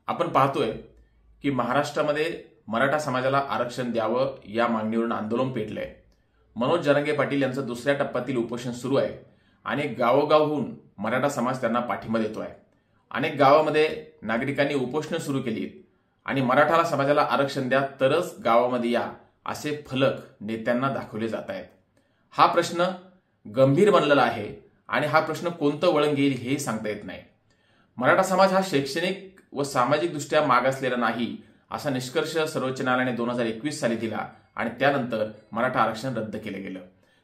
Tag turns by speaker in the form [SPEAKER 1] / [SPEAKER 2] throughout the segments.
[SPEAKER 1] आपण पाहतोय की महाराष्ट्रामध्ये मराठा समाजाला आरक्षण द्यावं या मागणीवरून आंदोलन पेटलंय। मनोज जरांगे पाटील यांचं दुसऱ्या टप्प्यातील उपोषण सुरू आहे आणि गावोगावहून मराठा समाज त्यांना पाठिंबा देतोय। अनेक गावामध्ये नागरिकांनी उपोषण सुरू केली आणि मराठा समाजाला आरक्षण द्या तरच गावामध्ये या असे फलक नेत्यांना दाखवले जात आहेत। हा प्रश्न गंभीर बनलेला आहे आणि हा प्रश्न कोणतं वळण घेईल हे सांगता येत नाही। मराठा समाज हा शैक्षणिक व सामाजिक दृष्ट्या मागासलेला नाही असा निष्कर्ष सर्वोच्च न्यायालयाने 2021 साली दिला आणि त्यानंतर मराठा आरक्षण रद्द केले गेलं।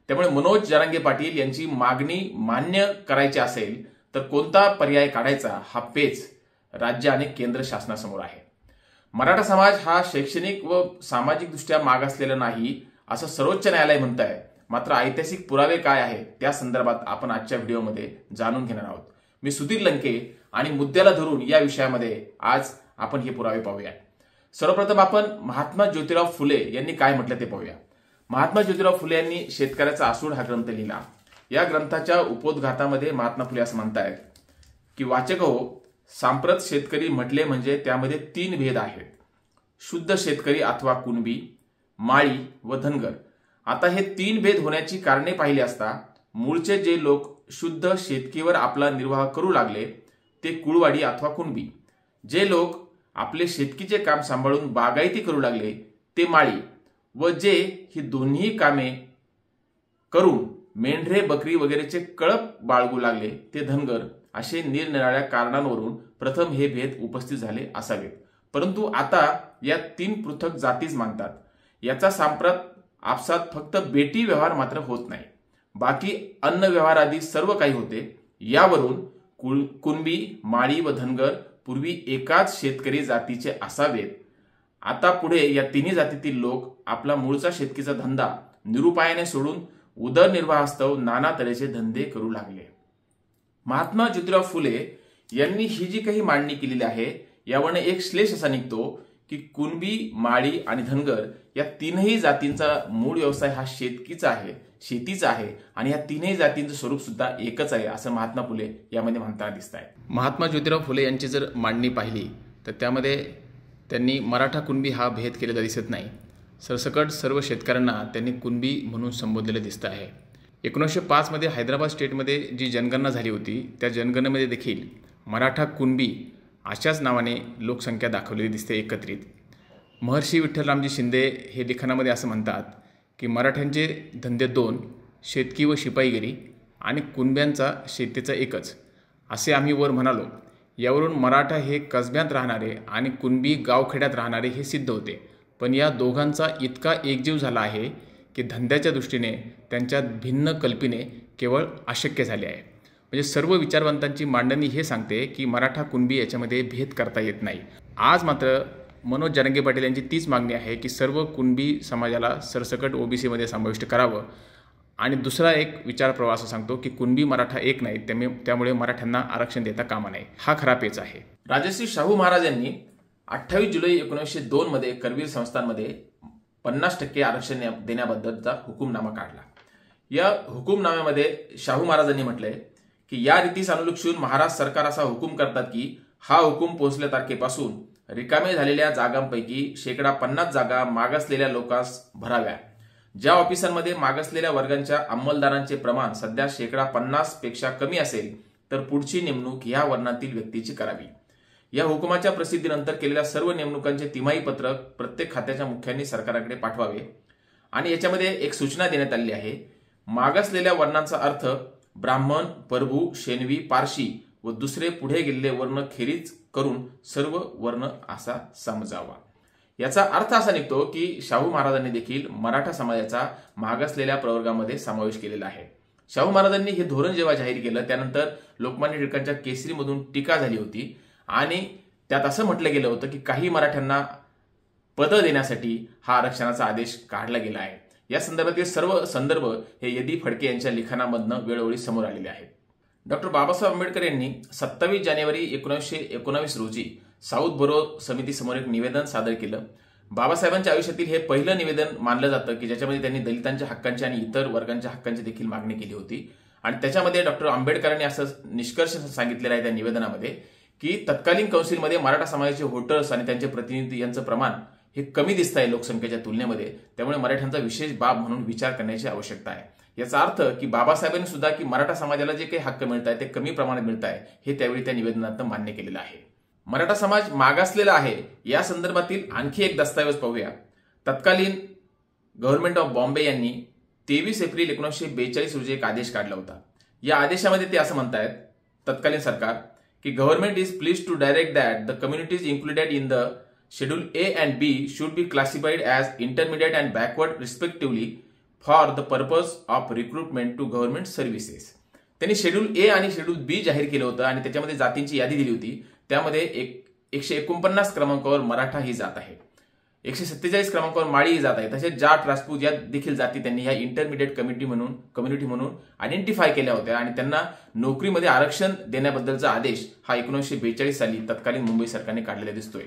[SPEAKER 1] त्यामुळे मनोज जरांगे पाटील यांची मागणी मान्य करायची असेल तर कोणता पर्याय काढायचा हा पेच राज्य आणि केंद्र शासनासमोर आहे। मराठा समाज हा शैक्षणिक व सामाजिक दृष्ट्या मागासलेला नाही असं सर्वोच्च न्यायालय म्हणत आहे, मात्र ऐतिहासिक पुरावे काय आहेत त्या संदर्भात आपण आजच्या व्हिडिओमध्ये जाणून घेणार आहोत। मी सुधीर लंके आणि मुद्द्याला धरून या विषयामध्ये आज आपण हे पुरावे पाहूया। सर्वप्रथम आपण महात्मा ज्योतिराव फुले यांनी काय म्हटलं ते पाहूया। महात्मा ज्योतिराव फुले यांनी शेतकऱ्याचा आसूड हा ग्रंथ लिहिला। या ग्रंथाच्या उपोद्घातामध्ये महात्मा फुले असं म्हणतायत की वाचक हो, सांप्रत शेतकरी म्हटले म्हणजे त्यामध्ये 3 भेद आहेत, शुद्ध शेतकरी अथवा कुणबी, माळी व धनगर। आता हे 3 भेद होण्याची कारणे पाहिली असता मूळचे जे लोक शुद्ध शेतकीवर आपला निर्वाह करू लागले ते कुळवाडी अथवा कुणबी, जे लोक आपले शेतकीचे काम सांभाळून बागायती करू लागले ते माळी व जे ही दोन्ही कामे करून मेंढरे बकरी वगैरेचे कळप बाळगू लागले ते धनगर। असे निरनिराळ्या कारणांवरून प्रथम हे भेद उपस्थित झाले असावेत, परंतु आता या 3 पृथक जातीच मानतात। याचा सांप्रत आपसात फक्त बेटी व्यवहार मात्र होत नाही, बाकी अन्न व्यवहार आदी सर्व काही होते। यावरून कुणबी, माळी व धनगर पूर्वी एकाच शेतकरी जातीचे असावेत, आता पुढे या 3 जातीतील लोक आपला मूळचा शेतकीचा धंदा निरुपायाने सोडून उदरनिर्वाहास्तव नाना तऱ्हेचे धंदे करू लागले। महात्मा ज्योतिराव फुले यांनी ही जी काही मांडणी केलेली आहे यावरून एक श्लेष असा निघतो की कुणबी, माळी आणि धनगर या 3ही जातींचा मूळ व्यवसाय हा शेतीचा आहे आणि या 3ही जातींचं स्वरूप सुद्धा एकच आहे असं महात्मा फुले यामध्ये म्हणताना दिसत आहे। महात्मा ज्योतिराव फुले यांची जर मांडणी पाहिली तर त्यामध्ये त्यांनी मराठा कुणबी हा भेद केलेला दिसत नाही। सरसकट सर्व शेतकऱ्यांना त्यांनी कुणबी म्हणून संबोधलेले दिसत आहे। 1905 मध्ये हैदराबाद स्टेटमध्ये जी जनगणना झाली होती त्या जनगणनेमध्ये देखील मराठा कुणबी अशाच नावाने लोकसंख्या दाखवलेली दिसते एकत्रित। महर्षी विठ्ठलरामजी शिंदे हे लिखाणामध्ये असं म्हणतात की मराठ्यांचे धंदे 2, शेतकी व शिपाईगिरी आणि कुणब्यांचा शेतीचा एकच असे आम्ही वर म्हणालो। यावरून मराठा हे कसब्यात राहणारे आणि कुणबी गावखेड्यात राहणारे हे सिद्ध होते, पण या दोघांचा इतका एकजीव झाला आहे की धंद्याच्या दृष्टीने त्यांच्यात भिन्न कल्पने केवळ अशक्य झाले आहे। म्हणजे सर्व विचारवंतांची मांडणी हे सांगते की मराठा कुणबी याच्यामध्ये भेद करता येत नाही। आज मात्र मनोज जरांगे पाटील यांची तीच मागणी आहे की सर्व कुणबी समाजाला सरसकट ओबीसीमध्ये समाविष्ट करावं आणि दुसरा एक विचार प्रवास सांगतो की कुणबी मराठा एक नाही, त्यामुळे मराठ्यांना आरक्षण देता कामा नये। हा खरा पेच आहे। राजश्री शाहू महाराज यांनी 28 जुलै 1902 मध्ये करवीर संस्थांमध्ये 50% आरक्षण देण्याबद्दलचा हुकुमनामा काढला। या हुकुमनाम्यामध्ये शाहू महाराजांनी म्हटलंय की या रीतीस अनुलक्षून महाराज सरकार असा हुकूम करतात की हा हुकूम पोहोचल्या तारखेपासून रिकामे झालेल्या जागांपैकी 50% जागा मागासलेल्या लोकांस भराव्या। ज्या ऑफिसांमध्ये मागासलेल्या वर्गांच्या अंमलदारांचे प्रमाण सध्या 50% पेक्षा कमी असेल तर पुढची नेमणूक या वर्णातील व्यक्तीची करावी। या हुकुमाच्या प्रसिद्धीनंतर केलेल्या सर्व नेमणुकांचे तिमाही पत्रक प्रत्येक खात्याच्या मुख्यांनी सरकारकडे पाठवावे आणि याच्यामध्ये एक सूचना देण्यात आली आहे। मागासलेल्या वर्णांचा अर्थ ब्राह्मण, प्रभू, शेनवी, पारशी व दुसरे पुढे गेलेले वर्ण खेरीज करून सर्व वर्ण असा समजावा। याचा अर्थ असा निघतो की शाहू महाराजांनी देखील मराठा समाजाचा मागासलेल्या प्रवर्गामध्ये समावेश केलेला आहे। शाहू महाराजांनी हे धोरण जेव्हा जाहीर केलं त्यानंतर लोकमान्य टिळकांच्या केसरीमधून टीका झाली होती आणि त्यात असं म्हटलं गेलं होतं की काही मराठ्यांना पद देण्यासाठी हा आरक्षणाचा आदेश काढला गेला आहे। या संदर्भातील सर्व संदर्भ हे यदी फडके यांच्या लिखाणामधनं वेळोवेळी समोर आलेले आहेत। डॉक्टर बाबासाहेब आंबेडकर यांनी 27 जानेवारी 1919 रोजी साऊथ बरो समितीसमोर एक निवेदन सादर केलं। बाबासाहेबांच्या आयुष्यातील हे पहिलं निवेदन मानलं जातं की ज्याच्यामध्ये त्यांनी दलितांच्या हक्कांची आणि इतर वर्गांच्या हक्कांची देखील मागणी केली होती आणि त्याच्यामध्ये डॉक्टर आंबेडकरांनी असं निष्कर्ष सांगितलेला आहे त्या निवेदनामध्ये की तत्कालीन कौन्सिलमध्ये मराठा समाजाचे व्होटर्स आणि त्यांचे प्रतिनिधी यांचं प्रमाण हे कमी दिसत आहे लोकसंख्येच्या तुलनेमध्ये. त्यामुळे मराठ्यांचा विशेष बाब म्हणून विचार करण्याची आवश्यकता आहे. याचा अर्थ की बाबासाहेबांनी सुद्धा की मराठा समाजाला जे काही हक्क मिळत आहे ते कमी प्रमाणात मिळत आहे हे त्यावेळी त्या निवेदनात मान्य केलेलं आहे. मराठा समाज मागासलेला आहे या संदर्भातील आणखी एक दस्तऐवज पाहूया. तत्कालीन गव्हर्नमेंट ऑफ बॉम्बे यांनी 23 एप्रिल 1942 रोजी एक आदेश काढला होता. या आदेशामध्ये ते असं म्हणतायत तत्कालीन सरकार की government is pleased to direct that the communities included in the schedule A and B should be classified as intermediate and backward respectively for the purpose of recruitment to government services. त्यांनी schedule A आणि schedule बी जाहीर केलं होतं आणि त्याच्यामध्ये जातींची यादी दिली होती. त्यामध्ये 149 क्रमांकावर मराठा ही जात आहे, 147 क्रमांकावर माळी ही जात आहे, तसेच जाट राजपूत या देखील जाती त्यांनी ह्या इंटरमिडिएट कम्युनिटी म्हणून आयडेंटिफाय केल्या होत्या आणि त्यांना नोकरीमध्ये आरक्षण देण्याबद्दलचा आदेश हा 1942 साली तत्कालीन मुंबई सरकारने काढलेला दिसतोय.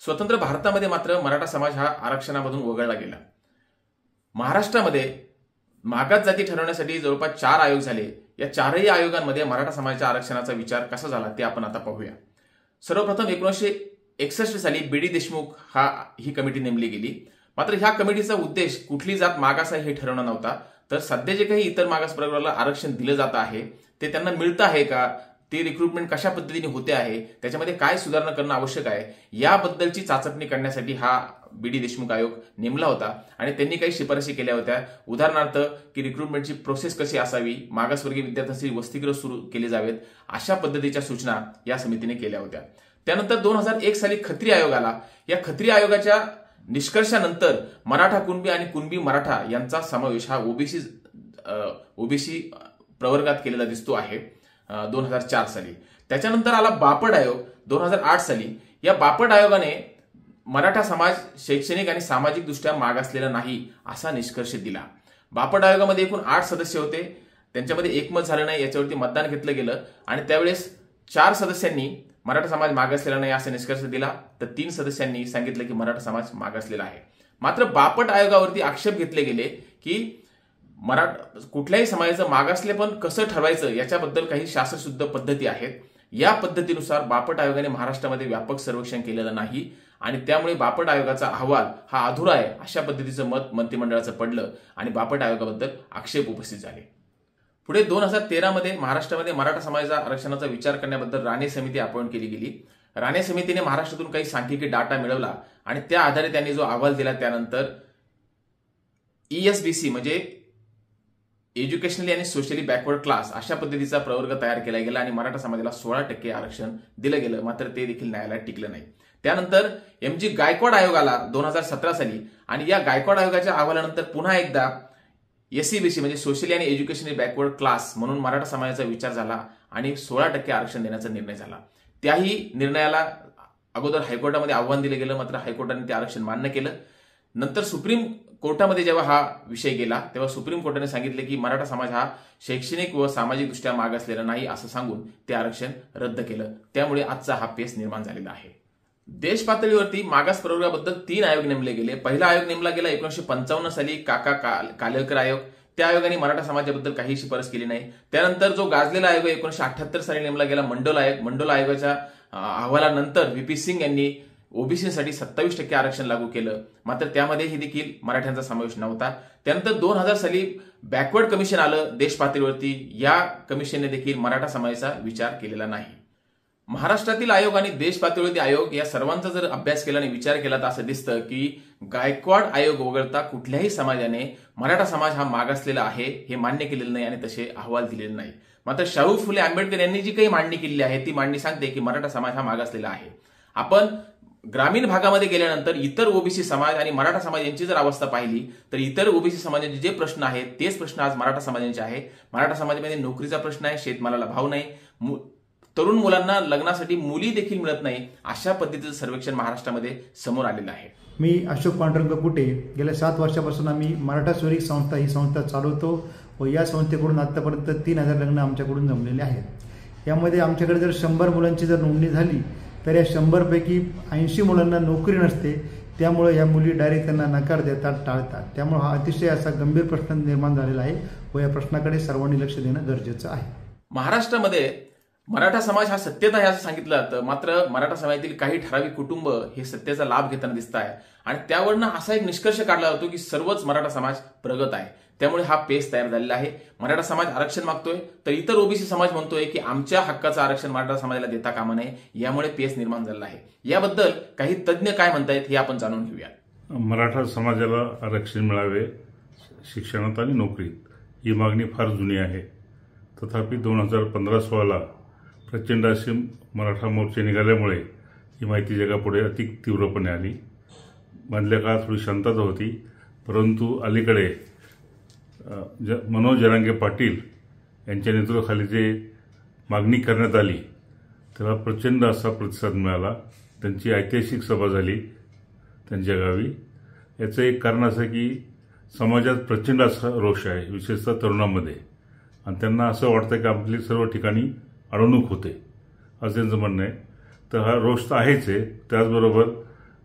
[SPEAKER 1] स्वतंत्र भारतामध्ये मात्र मराठा समाज हा आरक्षणामधून वगळला गेला. महाराष्ट्रामध्ये मागास जाती ठरवण्यासाठी जवळपास 4 आयोग झाले. या 4ही आयोगांमध्ये मराठा समाजाच्या आरक्षणाचा विचार कसा झाला ते आपण आता पाहूया. सर्वप्रथम 1961 साली बी.डी. देशमुख ही कमिटी नेमली गेली. मात्र ह्या कमिटीचा उद्देश कुठली जात मागास आहे हे ठरवणं नव्हता, तर सध्या जे काही इतर मागास प्रवर्गाला आरक्षण दिलं जात आहे ते त्यांना मिळतं आहे का, ते रिक्रुटमेंट कशा पद्धतीने होते आहे, त्याच्यामध्ये काय सुधारणा करणं आवश्यक आहे याबद्दलची चाचपणी करण्यासाठी हा बी.डी. देशमुख आयोग नेमला होता आणि त्यांनी काही शिफारशी केल्या होत्या. उदाहरणार्थ की रिक्रुटमेंटची प्रोसेस कशी असावी, मागासवर्गीय विद्यार्थ्यांसाठी वसतिगृह सुरू केले जावेत, अशा पद्धतीच्या सूचना या समितीने केल्या होत्या. त्यानंतर 2001 साली खत्री आयोग आला. या खत्री आयोगाच्या निष्कर्षानंतर मराठा कुणबी आणि कुणबी मराठा यांचा समावेश हा ओबीसी प्रवर्गात केलेला दिसतो आहे 2004 साली. त्याच्यानंतर आला बापट आयोग 2008 साली. या बापट आयोगाने मराठा समाज शैक्षणिक आणि सामाजिक दृष्ट्या मागासलेला नाही असा निष्कर्ष दिला. बापट आयोगामध्ये एकूण 8 सदस्य होते. त्यांच्यामध्ये एकमत झालं नाही, याच्यावरती मतदान घेतलं गेलं आणि त्यावेळेस 4 सदस्यांनी मराठा समाज मागासलेला नाही असा निष्कर्ष दिला, तर 3 सदस्यांनी सांगितलं की मराठा समाज मागासलेला आहे. मात्र बापट आयोगावरती आक्षेप घेतले गेले की कुठल्याही समाजाचं मागासलेपण कसं ठरवायचं याच्याबद्दल काही शास्त्रशुद्ध पद्धती आहेत. या पद्धतीनुसार बापट आयोगाने महाराष्ट्रामध्ये व्यापक सर्वेक्षण केलेलं नाही आणि त्यामुळे बापट आयोगाचा अहवाल हा अधुरा आहे अशा पद्धतीचं मत मंत्रिमंडळाचं पडलं आणि बापट आयोगाबद्दल आक्षेप उपस्थित झाले. पुढे 2013 मध्ये महाराष्ट्रामध्ये मराठा समाजाच्या आरक्षणाचा विचार करण्याबद्दल राणे समिती अपॉइंट केली गेली. राणे समितीने महाराष्ट्रातून काही सांख्यिकी डाटा मिळवला आणि त्या आधारे त्यांनी जो अहवाल दिला त्यानंतर ESBC म्हणजे एज्युकेशनली आणि सोशली बॅकवर्ड क्लास अशा पद्धतीचा प्रवर्ग तयार केला गेला आणि मराठा समाजाला 16% आरक्षण दिलं गेलं. मात्र ते देखील न्यायालयात टिकलं नाही. त्यानंतर MG गायकवाड आयोग आला 2017 साली आणि या गायकवाड आयोगाच्या अहवालानंतर पुन्हा एकदा SCBC म्हणजे सोशली आणि एज्युकेशनली बॅकवर्ड क्लास म्हणून मराठा समाजाचा विचार झाला आणि 16% आरक्षण देण्याचा निर्णय झाला. त्याही निर्णयाला अगोदर हायकोर्टामध्ये आव्हान दिलं गेलं, मात्र हायकोर्टाने ते आरक्षण मान्य केलं. नंतर सुप्रीम कोर्टामध्ये जेव्हा हा विषय गेला तेव्हा सुप्रीम कोर्टाने सांगितले की मराठा समाज हा शैक्षणिक व सामाजिक दृष्ट्या मागासलेला नाही असं सांगून ते आरक्षण रद्द केलं. त्यामुळे आजचा हा पेच निर्माण झालेला आहे. देश पातळीवरती मागास प्रवर्गाबद्दल 3 आयोग नेमले गेले. पहिला आयोग नेमला गेला 1955 साली काका कालेलकर आयोग. त्या आयोगाने मराठा समाजाबद्दल काही शिफारस केली नाही. त्यानंतर जो गाजलेला आयोग 1978 साली नेमला गेला मंडोल आयोग. मंडोल आयोगाच्या अहवालानंतर VP सिंग यांनी ओबीसीसाठी 27% आरक्षण लागू केलं. मात्र त्यामध्येही देखील मराठ्यांचा समावेश नव्हता. त्यानंतर 2000 साली बॅकवर्ड कमिशन आलं देश पातळीवरती. या कमिशनने देखील मराठा समाजाचा विचार केलेला नाही. महाराष्ट्रातील आयोग आणि देश पातळीवरती आयोग या सर्वांचा जर अभ्यास केला आणि विचार केला तर असं दिसतं की गायकवाड आयोग वगळता कुठल्याही समाजाने मराठा समाज हा मागासलेला आहे हे मान्य केलेलं नाही आणि तसे अहवाल दिलेले नाही. मात्र शाहू फुले आंबेडकर यांनी जी काही मांडणी केलेली आहे ती मांडणी सांगते की मराठा समाज हा मागासलेला आहे. आपण ग्रामीण भागामध्ये गेल्यानंतर इतर ओबीसी समाज आणि मराठा समाज यांची जर अवस्था पाहिली तर इतर ओबीसी समाजाचे जे प्रश्न आहेत तेच प्रश्न आज मराठा समाजाचे आहे. मराठा समाजामध्ये नोकरीचा प्रश्न आहे, शेतमालाला भाव नाही, तरुण मुलांना लग्नासाठी मुली देखील मिळत नाही, अशा पद्धतीचं सर्वेक्षण महाराष्ट्रामध्ये समोर आलेलं आहे.
[SPEAKER 2] मी अशोक पांडुरंग कुटे गेल्या 7 वर्षापासून आम्ही मराठा स्वरिक संस्था ही संस्था चालवतो व या संस्थेकडून आतापर्यंत 3000 लग्न आमच्याकडून जमलेले आहेत. यामध्ये आमच्याकडे जर 100 मुलांची जर नोंदणी झाली तर या 100 पैकी 80 मुलांना नोकरी नसते. त्यामुळे या मुली डायरेक्ट त्यांना नकार देतात, टाळतात. त्यामुळे हा अतिशय असा गंभीर प्रश्न निर्माण झालेला आहे व या प्रश्नाकडे सर्वांनी लक्ष देणं गरजेचं आहे.
[SPEAKER 1] महाराष्ट्रामध्ये मराठा समाज हा सत्तेत आहे असं सांगितलं जातं, मात्र मराठा समाजातील काही ठराविक कुटुंब हे सत्तेचा लाभ घेताना दिसत आहे आणि त्यावरनं असा एक निष्कर्ष काढला जातो की सर्वच मराठा समाज प्रगत आहे. त्यामुळे हा पेच तयार झालेला आहे. मराठा समाज आरक्षण मागतोय तर इतर ओबीसी समाज म्हणतोय की आमच्या हक्काचं आरक्षण मराठा समाजाला देता कामा नये. यामुळे पेच निर्माण झालेला आहे. याबद्दल काही तज्ज्ञ काय म्हणतायत हे आपण जाणून घेऊया.
[SPEAKER 3] मराठा समाजाला आरक्षण मिळावे शिक्षणात आणि नोकरीत ही मागणी फार जुनी आहे. तथापि 2015-16 प्रचंड असे मराठा मोर्चे निघाल्यामुळे ही माहिती जगापुढे अधिक तीव्रपणे आली. मधल्या काळात थोडी शांतता होती, परंतु अलीकडे मनोज जरांगे पाटील यांच्या नेतृत्वाखाली जे मागणी करण्यात आली त्याला प्रचंड असा प्रतिसाद मिळाला. त्यांची ऐतिहासिक सभा झाली त्यांच्या गावी. याचं एक कारण असं की समाजात प्रचंड असा रोष आहे, विशेषतः तरुणांमध्ये, आणि त्यांना असं वाटतं की आपली सर्व ठिकाणी अडवणूक होते असं त्यांचं म्हणणं आहे. तर हा रोष तर आहेच आहे. त्याचबरोबर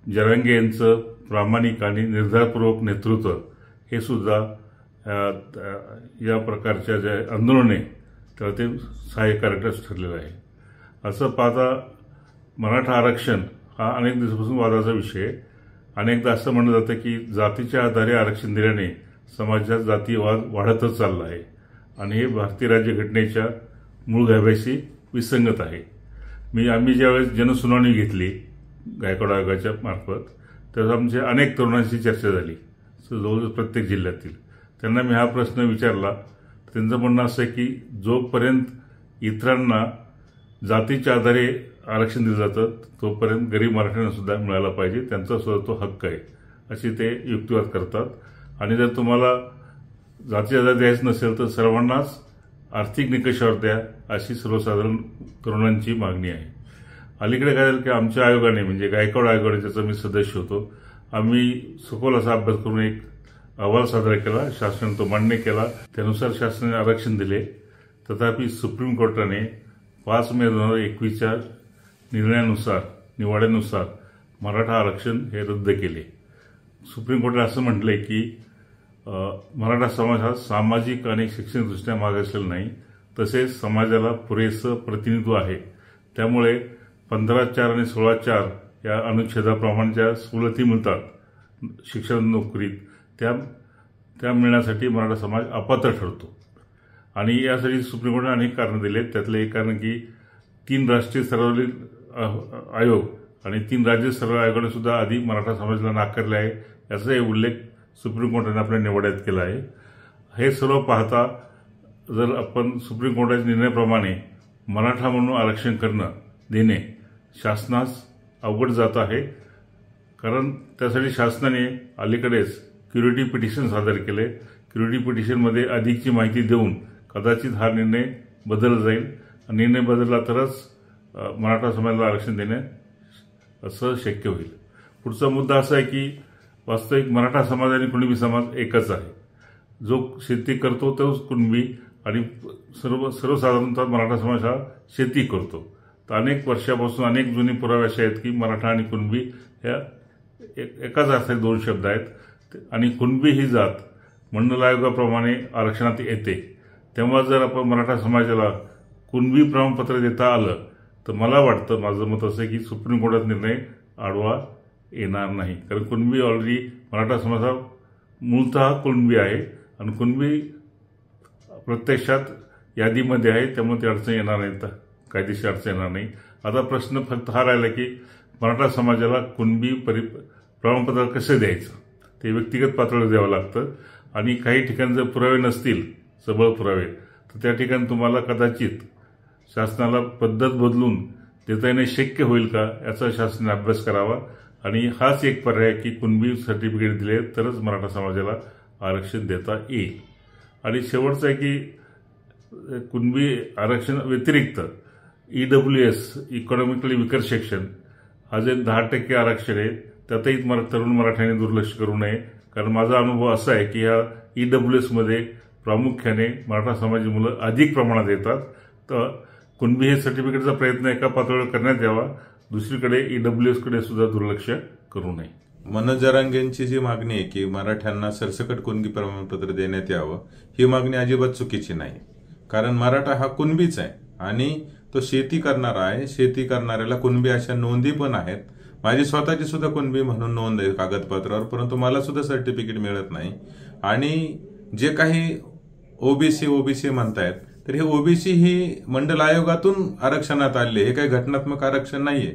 [SPEAKER 3] जरांगे यांचं प्रामाणिक आणि निर्धारपूर्वक नेतृत्व हे सुद्धा या प्रकारच्या ज्या आंदोलने त्याला ते सहाय्यकारक ठरलेलं आहे. असं पाहता मराठा आरक्षण हा अनेक दिवसापासून वादाचा विषय आहे. अनेकदा असं म्हणलं जातं की जातीच्या आधारे आरक्षण दिल्याने समाजात जातीयवाद वाढतच चालला आहे आणि हे भारतीय राज्यघटनेच्या मूळ गाभ्याशी विसंगत आहे. आम्ही ज्यावेळेस जनसुनावणी घेतली गायकवाड आयोगाच्या मार्फत त्यावेळेस आमच्या अनेक तरुणांशी चर्चा झाली, जवळजवळ प्रत्येक जिल्ह्यातील. त्यांना मी हा प्रश्न विचारला. त्यांचं म्हणणं असं आहे की जोपर्यंत इतरांना जातीच्या आधारे आरक्षण दिलं जातं तोपर्यंत गरीब मराठ्यांना सुद्धा मिळायला पाहिजे, त्यांचा सुद्धा तो हक्क आहे अशी ते युक्तिवाद करतात. आणि जर तुम्हाला जातीच्या आधारे द्यायचं नसेल तर सर्वांनाच आर्थिक निकषावर द्या अशी सर्वसाधारण तरुणांची मागणी आहे. अलीकडे काय झालं की आमच्या आयोगाने म्हणजे गायकवाड आयोगाने, ज्याचा मी सदस्य होतो, आम्ही सखोल असा अभ्यास करून एक अहवाल सादर केला. शासनाने तो मान्य केला. त्यानुसार शासनाने आरक्षण दिले. तथापि सुप्रीम कोर्टाने 5 मे 2021च्या निवाड्यानुसार मराठा आरक्षण हे रद्द केले. सुप्रीम कोर्टाने असं म्हटलंय की मराठा समाज हा सामाजिक आणि शैक्षणिकदृष्ट्या मागासलेला नाही, तसेच समाजाला पुरेसं प्रतिनिधित्व आहे. त्यामुळे 15(4) आणि 16(4) या अनुच्छेदाप्रमाणे ज्या सवलती मिळतात शिक्षण नोकरीत त्या मिळण्यासाठी मराठा समाज अपात्र ठरतो. आणि यासाठी सुप्रीम कोर्टाने अनेक कारणं दिले. त्यातलं एक कारण की 3 राष्ट्रीय स्तरावरील आयोग आणि 3 राज्य स्तरावरील आयोगाने सुद्धा आधी मराठा समाजाला नाकारले आहे याचाही उल्लेख सुप्रीम कोर्टाने आपल्या निवाड्यात केला आहे. हे सर्व पाहता जर आपण सुप्रीम कोर्टाच्या निर्णयाप्रमाणे मराठा म्हणून आरक्षण देणे शासनास अवघड जात आहे. कारण त्यासाठी शासनाने अलीकडेच क्युरिटी पिटिशन सादर केले. क्युरिटी पिटिशनमध्ये अधिकची माहिती देऊन कदाचित हा निर्णय बदलला जाईल. निर्णय बदलला तरच मराठा समाजाला आरक्षण देणे असं शक्य होईल. पुढचा मुद्दा असा आहे की वास्तविक मराठा समाज आणि कुणबी समाज एकच आहे. जो शेती करतो तोच कुणबी आणि सर्वसाधारणतः मराठा समाज हा शेती करतो. तर अनेक वर्षापासून अनेक जुने पुरावे असे आहेत की मराठा आणि कुणबी ह्या एकाच अर्थाचे 2 शब्द आहेत. आणि कुणबी ही जात मंडल आयोगाप्रमाणे आरक्षणात येते. तेव्हा जर आपण मराठा समाजाला कुणबी प्रमाणपत्र देता आलं तर मला वाटतं, माझं मत असं की सुप्रीम कोर्टात निर्णय आडवा येणार नाही. कारण कुणबी ऑलरेडी मराठा समाज हा मूलतः कुणबी आहे आणि कुणबी प्रत्यक्षात यादीमध्ये आहे. त्यामुळे ती अडचण येणार नाही, कायदेशीर अडचण येणार नाही. आता प्रश्न फक्त हा राहिला की मराठा समाजाला कुणबी प्रमाणपत्र कसे द्यायचं, ते व्यक्तिगत पातळीवर द्यावं लागतं. आणि काही ठिकाणी जर पुरावे नसतील, सबळ पुरावे, तर त्या ठिकाणी तुम्हाला कदाचित शासनाला पद्धत बदलून देता येणे शक्य होईल का याचा शासनाने अभ्यास करावा. आणि हाच एक पर्याय की कुणबी सर्टिफिकेट दिले तरच मराठा समाजाला आरक्षण देता येईल. आणि शेवटचं आहे की कुणबी आरक्षण व्यतिरिक्त EWS इकॉनॉमिकली विकर सेक्शन हा जे 10% आरक्षण आहे त्यातही तरुण मराठ्यांनी दुर्लक्ष करू नये. कारण माझा अनुभव असा आहे की ह्या EWS मध्ये प्रामुख्याने मराठा समाजाची मुलं अधिक प्रमाणात येतात. तर कुणबी हे सर्टिफिकेटचा प्रयत्न एका पातळीवर करण्यात यावा. दुसरीकडे EWS कडे सुद्धा दुर्लक्ष करू नये.
[SPEAKER 4] मनोज जरांगेंची जी मागणी आहे की मराठ्यांना सरसकट कुणबी प्रमाणपत्र देण्यात यावं, ही मागणी अजिबात चुकीची नाही. कारण मराठा हा कुणबीच आहे आणि तो शेती करणारा आहे. शेती करणाऱ्याला कुणबी अशा नोंदी पण आहेत. माझी स्वतःची सुद्धा कुणबी म्हणून नोंद आहे कागदपत्रावर, परंतु मला सुद्धा सर्टिफिकेट मिळत नाही. आणि जे काही ओबीसी म्हणतायत, तर हे ओबीसी ही मंडल आयोगातून आरक्षणात आले. हे काही घटनात्मक आरक्षण नाहीये.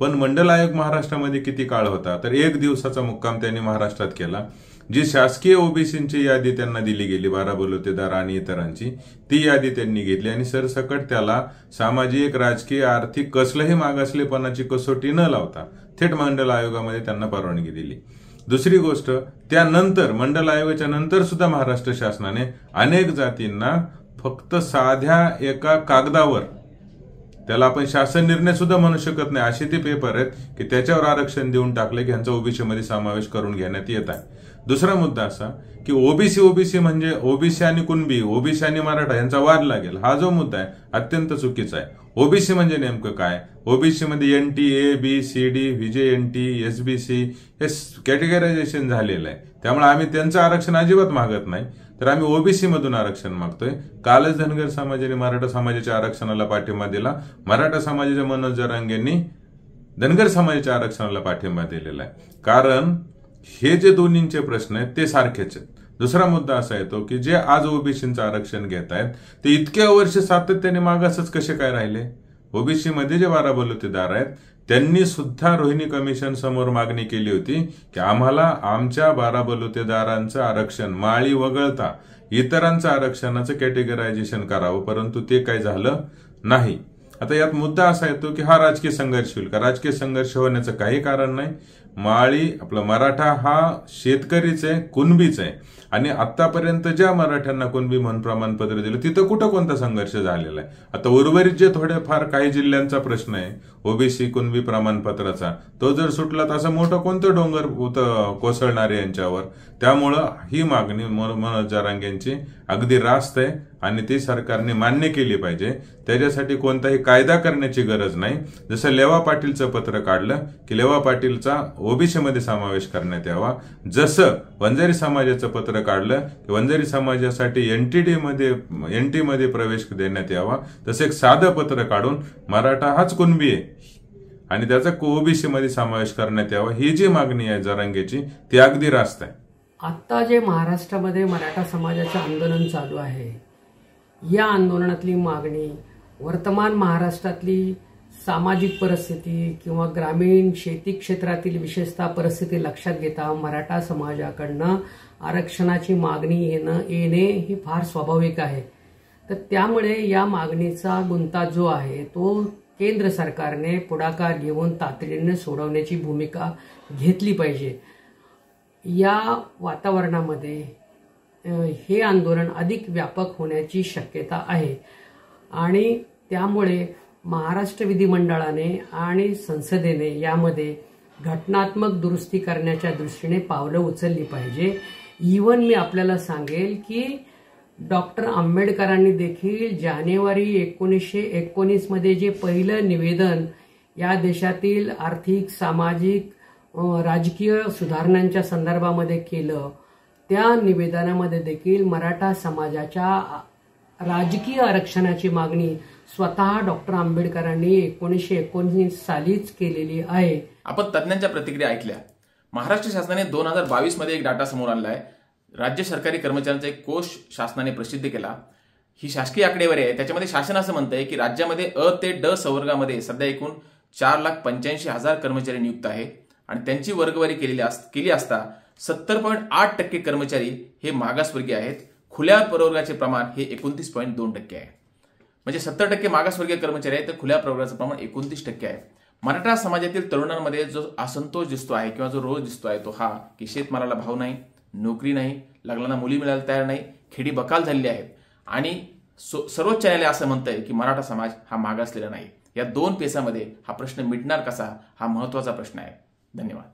[SPEAKER 4] पण मंडल आयोग महाराष्ट्रामध्ये किती काळ होता, तर 1 दिवसाचा मुक्काम त्यांनी महाराष्ट्रात केला. जी शासकीय ओबीसींची यादी त्यांना दिली गेली, 12 बलुतेदार आणि इतरांची, ती यादी त्यांनी घेतली आणि सरसकट त्याला सामाजिक, राजकीय, आर्थिक कसलंही मागासलेपणाची कसोटी न लावता थेट मंडल आयोगामध्ये त्यांना परवानगी दिली. दुसरी गोष्ट, त्यानंतर मंडल आयोगाच्या नंतर सुद्धा महाराष्ट्र शासनाने अनेक जातींना फक्त साध्या एका कागदावर, त्याला आपण शासन निर्णय सुद्धा म्हणू शकत नाही असे ते पेपर आहेत की त्याच्यावर आरक्षण देऊन टाकले की ह्यांचा ओबीसी मध्ये समावेश करून घेण्यात येत आहे. दुसरा मुद्दा असा की ओबीसी म्हणजे ओबीसी आणि कुणबी, ओबीसी आणि मराठा यांचा वाद लागेल, हा जो मुद्दा आहे अत्यंत चुकीचा आहे. ओबीसी म्हणजे नेमकं काय? ओबीसी मध्ये NT, A, B, C, D, VJNT, SBC हे कॅटेगरायझेशन झालेलं आहे. त्यामुळे आम्ही त्यांचं आरक्षण अजिबात मागत नाही, तर आम्ही ओबीसी मधून आरक्षण मागतोय. कालच धनगर समाजाने मराठा समाजाच्या आरक्षणाला पाठिंबा दिला. मराठा समाजाच्या मनोज जरांगेंनी धनगर समाजाच्या आरक्षणाला पाठिंबा दिलेला आहे. कारण हे जे दोन्हींचे प्रश्न आहेत ते सारखेच आहेत. दुसरा मुद्दा असा येतो की जे आज ओबीसीचं आरक्षण घेत आहेत ते इतक्या वर्ष सातत्याने मागासच कसे काय राहिले? ओबीसी मध्ये जे 12 बलुतेदार आहेत त्यांनी सुद्धा रोहिणी कमिशन समोर मागणी केली होती की आम्हाला आमच्या 12 बलुतेदारांचं आरक्षण माळी वगळता इतरांचं आरक्षणाचं कॅटेगरायझेशन करावं, परंतु ते काही झालं नाही. आता यात मुद्दा असा येतो की हा राजकीय संघर्ष होईल का? राजकीय संघर्ष होण्याचं काही कारण नाही. माळी आपला मराठा हा शेतकरीच आहे, कुणबीच आहे. आणि आतापर्यंत ज्या मराठ्यांना कुणबी म्हणून प्रमाणपत्र दिलं तिथं कुठं कोणता संघर्ष झालेला आहे? आता उर्वरित जे थोडेफार काही जिल्ह्यांचा प्रश्न आहे ओबीसी कुणबी प्रमाणपत्राचा, तो जर सुटला तर असं मोठं कोणतं डोंगर कोसळणार आहे यांच्यावर? त्यामुळं ही मागणी मनोज जरांगेंची अगदी रास्त आहे आणि ती सरकारने मान्य केली पाहिजे. त्याच्यासाठी कोणताही कायदा करण्याची गरज नाही. जसं लेवा पाटीलचं पत्र काढलं की लेवा पाटीलचा ओबीसी मध्ये समावेश करण्यात यावा, जसं वंजारी समाजाचं पत्र काढलं की वंजारी समाजासाठी NT मध्ये प्रवेश देण्यात यावा, तसं एक साधं पत्र काढून मराठा हाच कुणबी आहे आणि त्याचा ओबीसी मध्ये समावेश करण्यात यावा, ही जी मागणी आहे जरांगेची ती अगदी रास्त आहे.
[SPEAKER 5] आता जे महाराष्ट्रामध्ये मराठा समाजाचं आंदोलन चालू आहे, या आंदोलनातली मागणी वर्तमान महाराष्ट्रातली सामाजिक परिस्थिती किंवा ग्रामीण शेती क्षेत्रातील विशेषतः परिस्थिती लक्षात घेता मराठा समाजाकडनं आरक्षणाची मागणी येणे ही फार स्वाभाविक आहे. तर त्यामुळे या मागणीचा गुंता जो आहे तो केंद्र सरकारने पुढाकार घेऊन तातडीने सोडवण्याची भूमिका घेतली पाहिजे. या वातावरणामध्ये हे आंदोलन अधिक व्यापक होण्याची शक्यता आहे आणि त्यामुळे महाराष्ट्र विधिमंडळाने आणि संसदेने यामध्ये घटनात्मक दुरुस्ती करण्याच्या दृष्टीने पावलं उचलली पाहिजे. इव्हन मी आपल्याला सांगेल की डॉक्टर आंबेडकरांनी देखील जानेवारी 1919 मध्ये जे पहिलं निवेदन या देशातील आर्थिक, सामाजिक, राजकीय सुधारणांच्या संदर्भामध्ये केलं, त्या निवेदनामध्ये देखील मराठा समाजाच्या राजकीय आरक्षणाची मागणी स्वतः डॉक्टर आंबेडकरांनी 1919 सालीच केलेली आहे.
[SPEAKER 1] आपण तज्ञांच्या प्रतिक्रिया ऐकल्या. महाराष्ट्र शासनाने 2022 मध्ये एक डाटा समोर आणलाय. राज्य सरकारी कर्मचाऱ्यांचा एक कोष शासनाने प्रसिद्ध केला. ही शासकीय आकडेवारी आहे. त्याच्यामध्ये शासन असं म्हणतंय की राज्यामध्ये अ ते ड संवर्गामध्ये सध्या एकूण 4,85,000 कर्मचारी नियुक्त आहेत आणि त्यांची वर्गवारी केली असता 70.8% कर्मचारी हे मागासवर्गीय आहेत. खुल्या प्रवर्गाचे प्रमाण हे 29.2% आहे. म्हणजे 70% मागासवर्गीय कर्मचारी आहेत तर खुल्या प्रवर्गाचं प्रमाण 29% आहे. मराठा समाजातील तरुणांमध्ये जो असंतोष दिसतो आहे किंवा जो रोज दिसतो आहे तो हा की शेतमालाला भाव नाही, नोकरी नाही, लग्नाला मुली मिळायला तयार नाही, खेडी बकाल झालेली आहेत आणि सर्वोच्च न्यायालय असं म्हणतंय की मराठा समाज हा मागासलेला नाही. या दोन पेचामध्ये हा प्रश्न मिटणार कसा, हा महत्वाचा प्रश्न आहे. धन्यवाद.